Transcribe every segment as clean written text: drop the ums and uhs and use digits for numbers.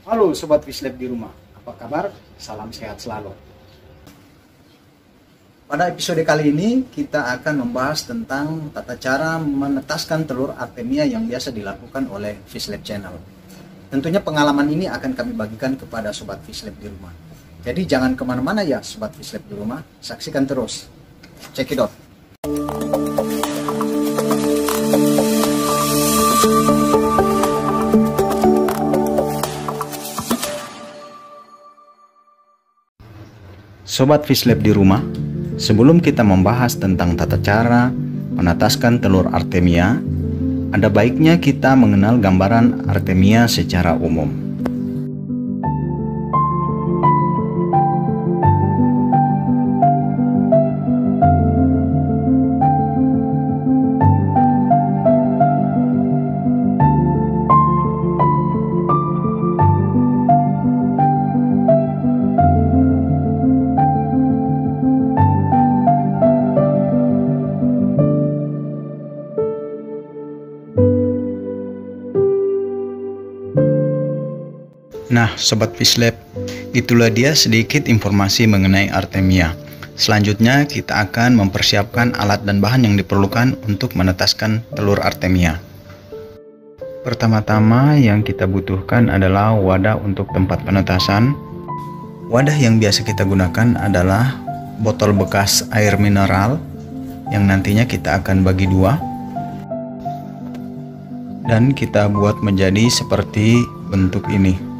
Halo Sobat Fishlab di rumah, apa kabar? Salam sehat selalu. Pada episode kali ini kita akan membahas tentang tata cara menetaskan telur Artemia yang biasa dilakukan oleh Fishlab Channel. Tentunya pengalaman ini akan kami bagikan kepada Sobat Fishlab di rumah. Jadi jangan kemana-mana ya Sobat Fishlab di rumah, saksikan terus. Check it out. Sobat Fishlab di rumah, sebelum kita membahas tentang tata cara menetaskan telur Artemia, ada baiknya kita mengenal gambaran Artemia secara umum. Nah, Sobat Fishlab, itulah dia sedikit informasi mengenai Artemia. Selanjutnya kita akan mempersiapkan alat dan bahan yang diperlukan untuk menetaskan telur Artemia. Pertama-tama yang kita butuhkan adalah wadah untuk tempat penetasan. Wadah yang biasa kita gunakan adalah botol bekas air mineral yang nantinya kita akan bagi dua. Dan kita buat menjadi seperti bentuk ini.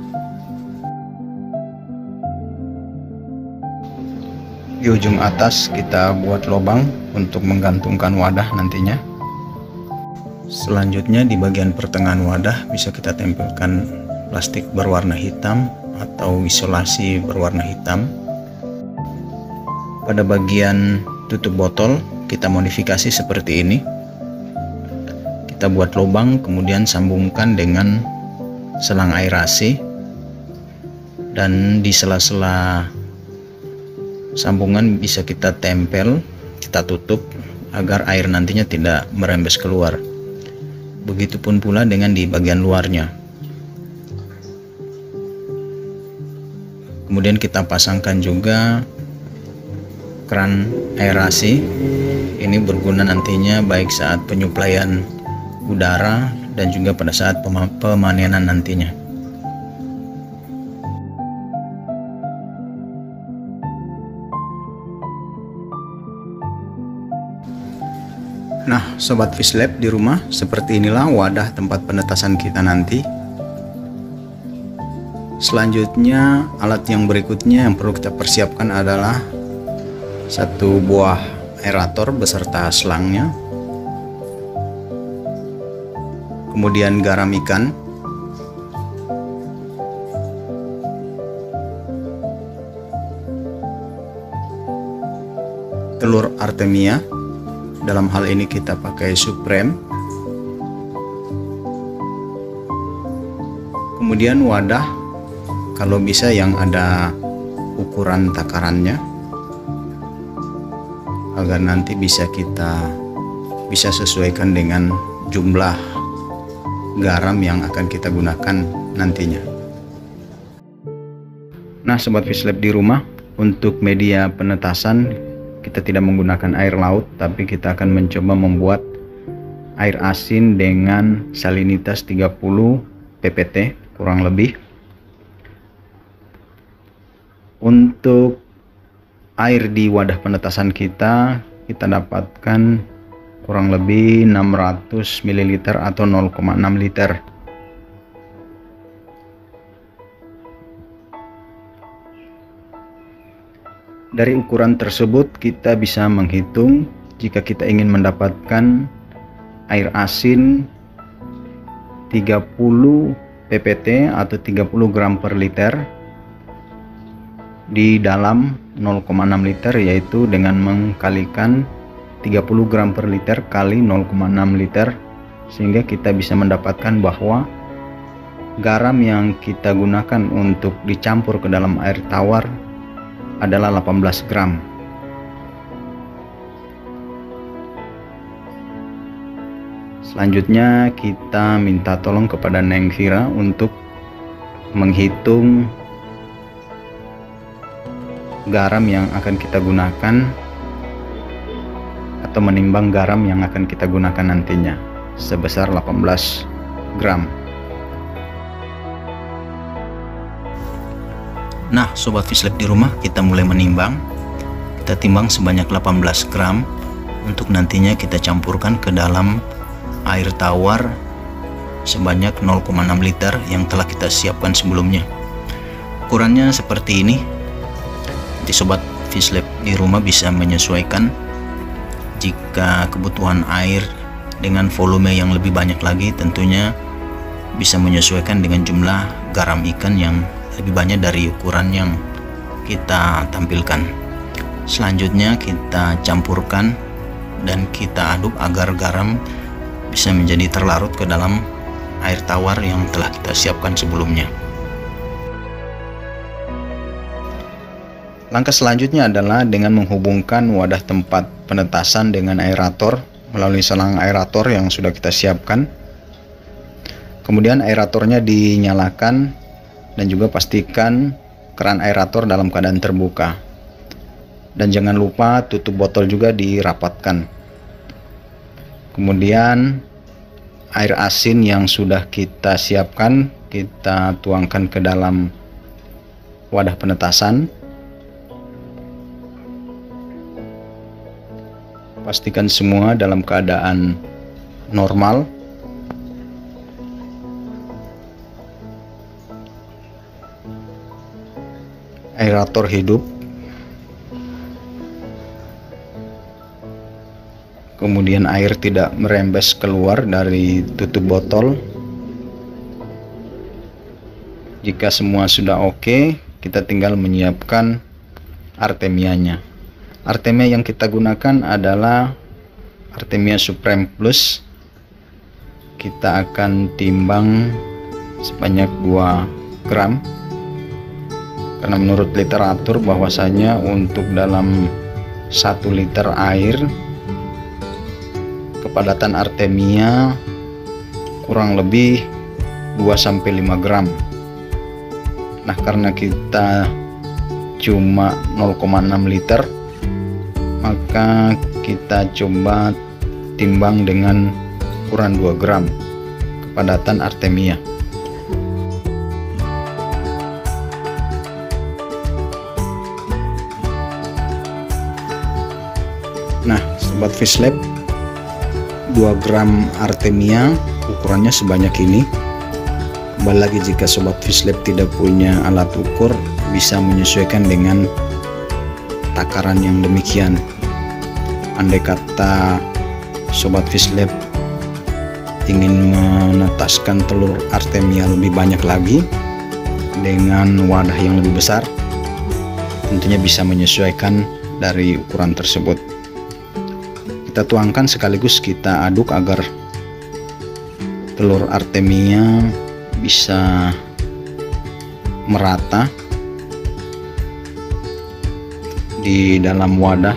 Di ujung atas kita buat lubang untuk menggantungkan wadah nantinya. Selanjutnya di bagian pertengahan wadah bisa kita tempelkan plastik berwarna hitam atau isolasi berwarna hitam. Pada bagian tutup botol kita modifikasi seperti ini. Kita buat lubang kemudian sambungkan dengan selang aerasi, dan di sela-sela sambungan bisa kita tempel, kita tutup agar air nantinya tidak merembes keluar. Begitupun pula dengan di bagian luarnya. Kemudian kita pasangkan juga keran aerasi. Ini berguna nantinya baik saat penyuplaian udara dan juga pada saat pemanenan nantinya. Nah, Sobat Fishlab di rumah, seperti inilah wadah tempat penetasan kita nanti. Selanjutnya, alat yang berikutnya yang perlu kita persiapkan adalah satu buah aerator beserta selangnya. Kemudian garam ikan. Telur Artemia. Dalam hal ini kita pakai Supreme. Kemudian wadah, kalau bisa yang ada ukuran takarannya, agar nanti bisa sesuaikan dengan jumlah garam yang akan kita gunakan nantinya. Nah, Sobat Fishlab di rumah, untuk media penetasan kita tidak menggunakan air laut, tapi kita akan mencoba membuat air asin dengan salinitas 30 ppt kurang lebih. Untuk air di wadah penetasan kita dapatkan kurang lebih 600 ml atau 0,6 liter. Dari ukuran tersebut kita bisa menghitung jika kita ingin mendapatkan air asin 30 ppt atau 30 gram per liter di dalam 0,6 liter, yaitu dengan mengkalikan 30 gram per liter kali 0,6 liter, sehingga kita bisa mendapatkan bahwa garam yang kita gunakan untuk dicampur ke dalam air tawar adalah 18 gram. Selanjutnya kita minta tolong kepada Neng Vira untuk menghitung garam yang akan kita gunakan atau menimbang garam yang akan kita gunakan nantinya sebesar 18 gram. Nah, sobat Fish Lab di rumah, kita mulai menimbang. Kita timbang sebanyak 18 gram untuk nantinya kita campurkan ke dalam air tawar sebanyak 0,6 liter yang telah kita siapkan sebelumnya. Ukurannya seperti ini. Jadi sobat Fish Lab di rumah bisa menyesuaikan jika kebutuhan air dengan volume yang lebih banyak lagi, tentunya bisa menyesuaikan dengan jumlah garam ikan yang lebih banyak dari ukuran yang kita tampilkan. Selanjutnya kita campurkan dan kita aduk agar garam bisa menjadi terlarut ke dalam air tawar yang telah kita siapkan sebelumnya. Langkah selanjutnya adalah dengan menghubungkan wadah tempat penetasan dengan aerator melalui selang aerator yang sudah kita siapkan. Kemudian aeratornya dinyalakan dan juga pastikan keran aerator dalam keadaan terbuka. Dan jangan lupa tutup botol juga dirapatkan. Kemudian air asin yang sudah kita siapkan kita tuangkan ke dalam wadah penetasan. Pastikan semua dalam keadaan normal. Aerator hidup. Kemudian air tidak merembes keluar dari tutup botol. Jika semua sudah oke, kita tinggal menyiapkan artemianya. Artemia yang kita gunakan adalah Artemia Supreme Plus. Kita akan timbang sebanyak 2 gram. Karena menurut literatur bahwasanya untuk dalam 1 liter air kepadatan Artemia kurang lebih 2-5 gram. Nah, karena kita cuma 0,6 liter, maka kita coba timbang dengan ukuran 2 gram kepadatan Artemia. Nah, sobat Fish Lab, 2 gram Artemia ukurannya sebanyak ini. Kembali lagi, jika sobat Fish Lab tidak punya alat ukur, bisa menyesuaikan dengan takaran yang demikian. Andai kata sobat Fish Lab ingin menetaskan telur Artemia lebih banyak lagi dengan wadah yang lebih besar, tentunya bisa menyesuaikan dari ukuran tersebut. Kita tuangkan sekaligus kita aduk agar telur Artemia bisa merata di dalam wadah.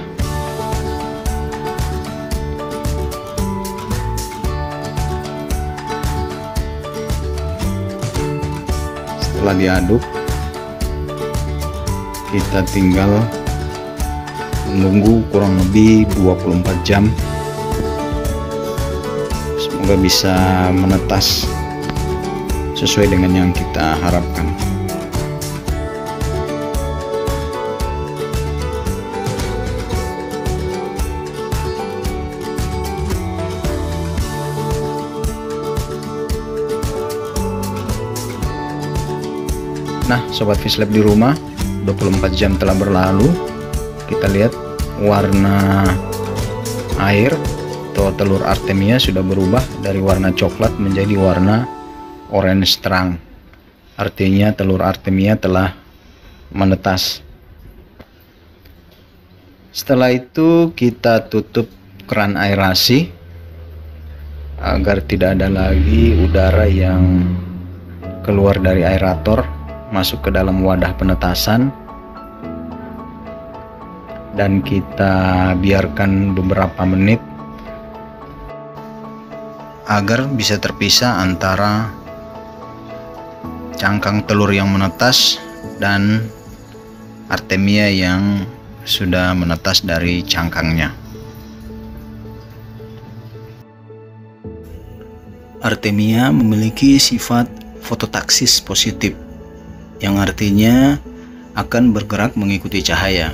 Setelah diaduk, kita tinggal menunggu kurang lebih 24 jam. Semoga bisa menetas sesuai dengan yang kita harapkan. Nah, sobat Fish Lab di rumah, 24 jam telah berlalu. Kita lihat warna air atau telur Artemia sudah berubah dari warna coklat menjadi warna orange terang. Artinya telur Artemia telah menetas. Setelah itu kita tutup keran aerasi agar tidak ada lagi udara yang keluar dari aerator masuk ke dalam wadah penetasan. Dan kita biarkan beberapa menit agar bisa terpisah antara cangkang telur yang menetas dan Artemia yang sudah menetas dari cangkangnya. Artemia memiliki sifat fototaksis positif, yang artinya akan bergerak mengikuti cahaya.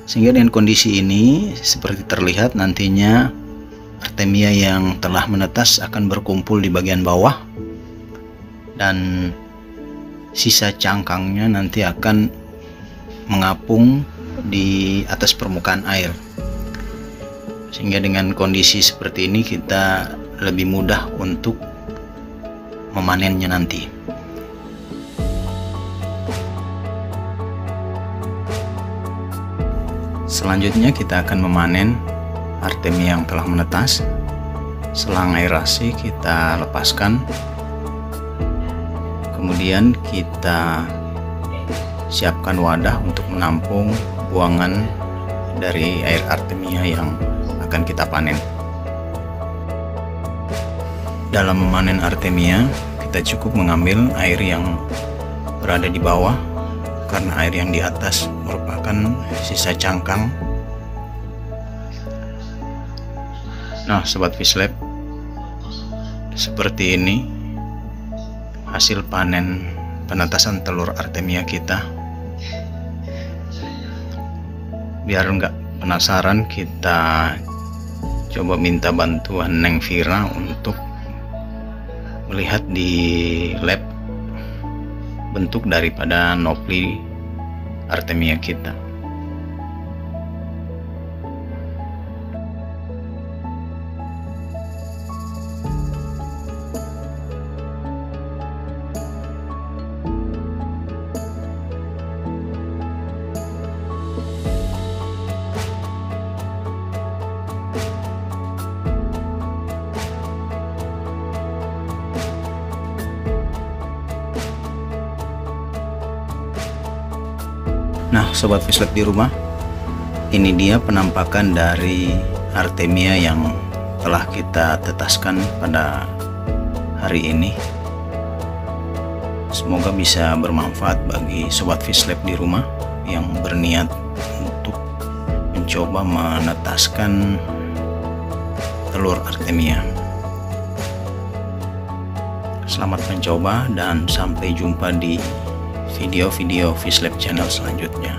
Sehingga dengan kondisi ini, seperti terlihat nantinya Artemia yang telah menetas akan berkumpul di bagian bawah dan sisa cangkangnya nanti akan mengapung di atas permukaan air. Sehingga dengan kondisi seperti ini kita lebih mudah untuk memanennya nanti. Selanjutnya kita akan memanen Artemia yang telah menetas. Selang aerasi kita lepaskan, kemudian kita siapkan wadah untuk menampung buangan dari air Artemia yang akan kita panen. Dalam memanen Artemia, kita cukup mengambil air yang berada di bawah, karena air yang di atas merupakan sisa cangkang. Nah, Sobat Fish Lab, seperti ini hasil panen penetasan telur Artemia kita. Biar nggak penasaran, kita coba minta bantuan Neng Vira untuk melihat di lab bentuk daripada nopli Artemia kita. Nah, Sobat Fish Lab di rumah, ini dia penampakan dari Artemia yang telah kita tetaskan pada hari ini. Semoga bisa bermanfaat bagi Sobat Fish Lab di rumah yang berniat untuk mencoba menetaskan telur Artemia. Selamat mencoba dan sampai jumpa di video-video Fish Lab channel selanjutnya.